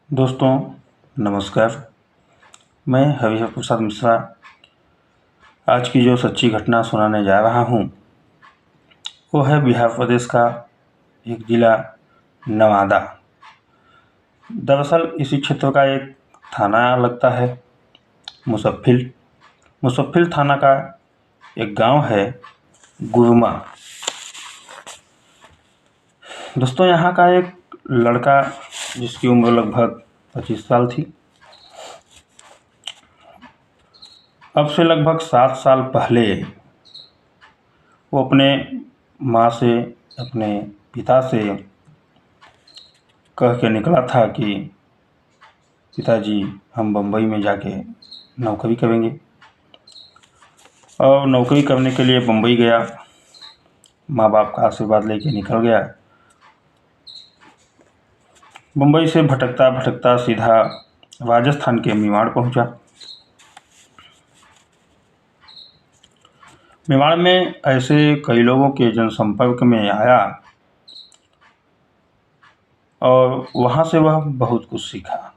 दोस्तों नमस्कार। मैं हरिहर प्रसाद मिश्रा आज की जो सच्ची घटना सुनाने जा रहा हूँ वो है बिहार प्रदेश का एक ज़िला नवादा। दरअसल इसी क्षेत्र का एक थाना लगता है मुसफ्फिल थाना का एक गांव है गुरमा। दोस्तों यहाँ का एक लड़का जिसकी उम्र लगभग 25 साल थी, अब से लगभग 7 साल पहले वो अपने माँ से, अपने पिता से कह के निकला था कि पिताजी हम बम्बई में जाके नौकरी करेंगे। और नौकरी करने के लिए बम्बई गया, माँ बाप का आशीर्वाद लेके निकल गया। बम्बई से भटकता भटकता सीधा राजस्थान के मेवाड़ पहुंचा। मेवाड़ में ऐसे कई लोगों के जनसंपर्क में आया और वहाँ से वह बहुत कुछ सीखा।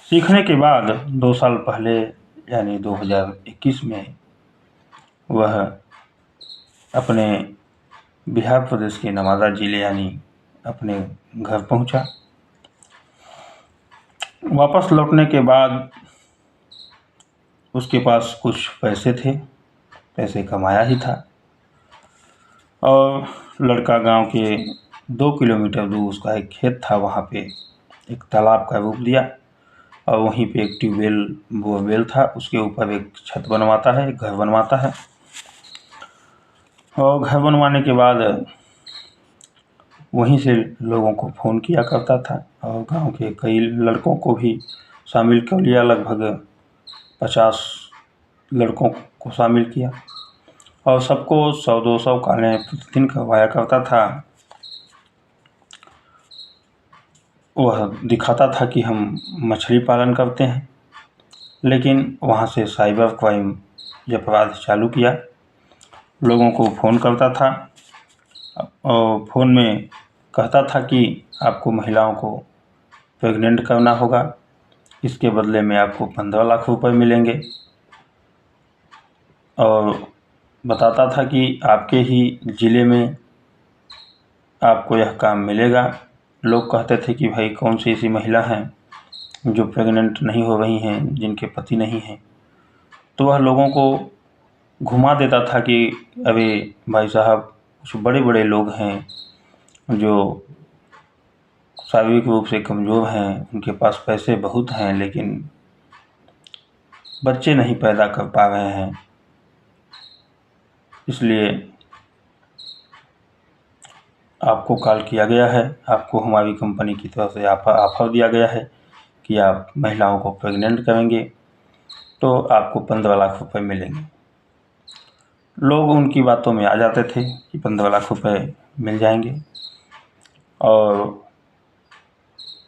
सीखने के बाद 2 साल पहले यानी 2021 में वह अपने बिहार प्रदेश के नवादा जिले यानी अपने घर पहुंचा। वापस लौटने के बाद उसके पास कुछ पैसे थे, पैसे कमाया ही था और लड़का गांव के 2 किलोमीटर दूर उसका एक खेत था, वहाँ पे एक तालाब का रूप दिया और वहीं पे एक ट्यूबवेल बोरवेल था, उसके ऊपर एक छत बनवाता है, एक घर बनवाता है। और घर बनवाने के बाद वहीं से लोगों को फ़ोन किया करता था और गांव के कई लड़कों को भी शामिल कर लिया, लगभग 50 लड़कों को शामिल किया और सबको 100-200 कॉलें प्रतिदिन करवाया करता था। वह दिखाता था कि हम मछली पालन करते हैं, लेकिन वहाँ से साइबर क्राइम अपराध चालू किया। लोगों को फ़ोन करता था और फ़ोन में कहता था कि आपको महिलाओं को प्रेग्नेंट करना होगा, इसके बदले में आपको 15 लाख रुपए मिलेंगे। और बताता था कि आपके ही ज़िले में आपको यह काम मिलेगा। लोग कहते थे कि भाई कौन सी ऐसी महिला हैं जो प्रेग्नेंट नहीं हो रही हैं, जिनके पति नहीं हैं। तो वह लोगों को घुमा देता था कि अरे भाई साहब, कुछ बड़े बड़े लोग हैं जो शारीरिक रूप से कमज़ोर हैं, उनके पास पैसे बहुत हैं लेकिन बच्चे नहीं पैदा कर पा रहे हैं, इसलिए आपको कॉल किया गया है, आपको हमारी कंपनी की तरफ से ऑफ़र दिया गया है कि आप महिलाओं को प्रेग्नेंट करेंगे तो आपको 15 लाख रुपए मिलेंगे। लोग उनकी बातों में आ जाते थे कि 15 लाख रुपए मिल जाएंगे और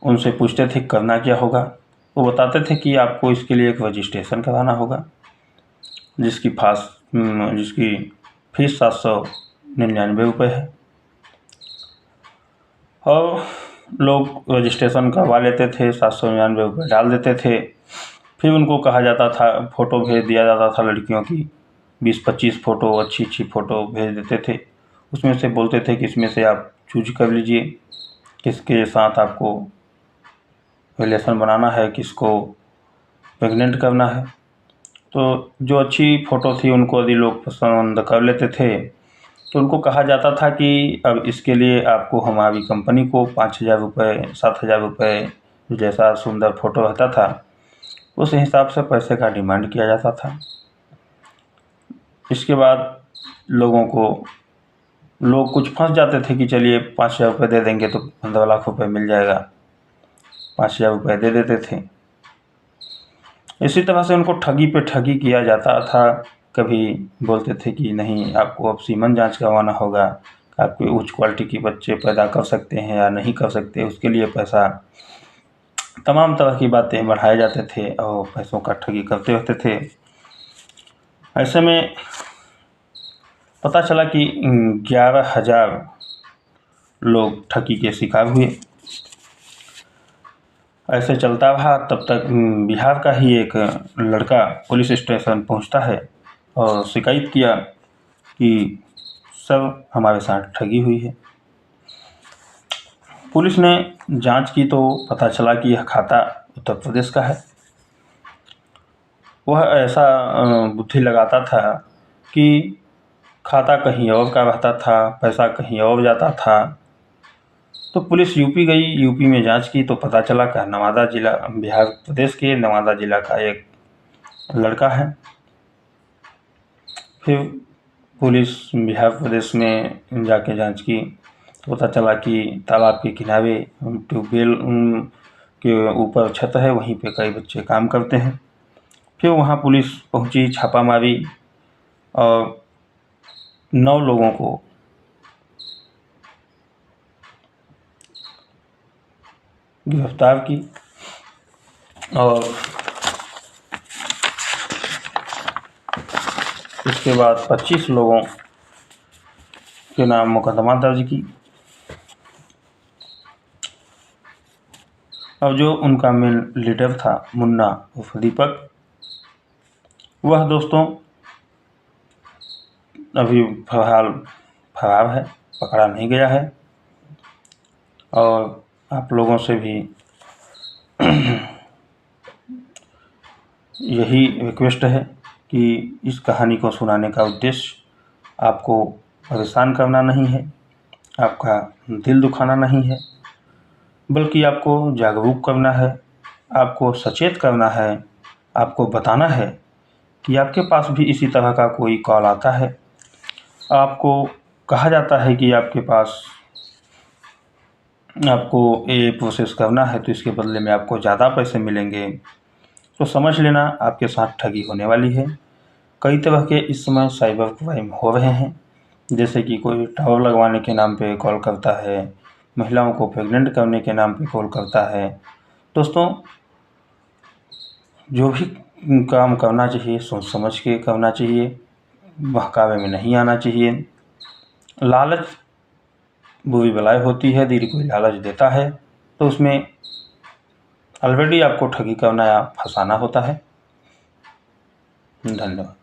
उनसे पूछते थे करना क्या होगा। वो बताते थे कि आपको इसके लिए एक रजिस्ट्रेशन कराना होगा जिसकी फीस 799 रुपये है। और लोग रजिस्ट्रेशन करवा लेते थे, 799 रुपये डाल देते थे। फिर उनको कहा जाता था, फ़ोटो भेज दिया जाता था लड़कियों की, 20-25 फ़ोटो, अच्छी अच्छी फ़ोटो भेज देते थे। उसमें से बोलते थे कि इसमें से आप चूज कर लीजिए किसके साथ आपको रिलेशन बनाना है, किसको प्रेग्नेंट करना है। तो जो अच्छी फ़ोटो थी उनको यदि लोग पसंद कर लेते थे तो उनको कहा जाता था कि अब इसके लिए आपको हमारी कंपनी को 5,000 रुपये, 7,000 रुपये, जैसा सुंदर फ़ोटो रहता था उस हिसाब से पैसे का डिमांड किया जाता था। इसके बाद लोग कुछ फंस जाते थे कि चलिए 5,000 रुपये दे देंगे तो 15 लाख रुपये मिल जाएगा, 5,000 रुपये दे देते थे। इसी तरह से उनको ठगी पे ठगी किया जाता था। कभी बोलते थे कि नहीं, आपको अब सीमन जांच करवाना होगा, आप कोई उच्च क्वालिटी के बच्चे पैदा कर सकते हैं या नहीं कर सकते, उसके लिए पैसा, तमाम तरह की बातें बढ़ाए जाते थे और पैसों का ठगी करते रहते थे। ऐसे में पता चला कि 11,000 लोग ठगी के शिकार हुए। ऐसे चलता रहा तब तक बिहार का ही एक लड़का पुलिस स्टेशन पहुंचता है और शिकायत किया कि सर हमारे साथ ठगी हुई है। पुलिस ने जांच की तो पता चला कि यह खाता उत्तर प्रदेश का है। वह ऐसा बुद्धि लगाता था कि खाता कहीं और का रहता था, पैसा कहीं और जाता था। तो पुलिस यूपी गई, यूपी में जांच की तो पता चला कि नवादा जिला, बिहार प्रदेश के नवादा जिला का एक लड़का है। फिर पुलिस बिहार प्रदेश में जाके जांच की तो पता चला कि तालाब के किनारे ट्यूबवेल के ऊपर छत है, वहीं पे कई बच्चे काम करते हैं। फिर वहाँ पुलिस पहुंची, छापा मारी और 9 लोगों को गिरफ्तार की और इसके बाद 25 लोगों के नाम मुकदमा दर्ज की। और जो उनका मेन लीडर था मुन्ना उर्फ दीपक, वह दोस्तों अभी फिलहाल फरार है, पकड़ा नहीं गया है। और आप लोगों से भी यही रिक्वेस्ट है कि इस कहानी को सुनाने का उद्देश्य आपको परेशान करना नहीं है, आपका दिल दुखाना नहीं है, बल्कि आपको जागरूक करना है, आपको सचेत करना है, आपको बताना है कि आपके पास भी इसी तरह का कोई कॉल आता है, आपको कहा जाता है कि आपके पास आपको ये प्रोसेस करना है तो इसके बदले में आपको ज़्यादा पैसे मिलेंगे, तो समझ लेना आपके साथ ठगी होने वाली है। कई तरह के इस समय साइबर क्राइम हो रहे हैं, जैसे कि कोई टावर लगवाने के नाम पे कॉल करता है, महिलाओं को प्रेग्नेंट करने के नाम पे कॉल करता है। दोस्तों, जो भी काम करना चाहिए सोच समझ के करना चाहिए, बहकावे में नहीं आना चाहिए। लालच बुरी बलाएँ होती है, यदि कोई लालच देता है तो उसमें ऑलरेडी आपको ठगी करना या फंसाना होता है। धन्यवाद।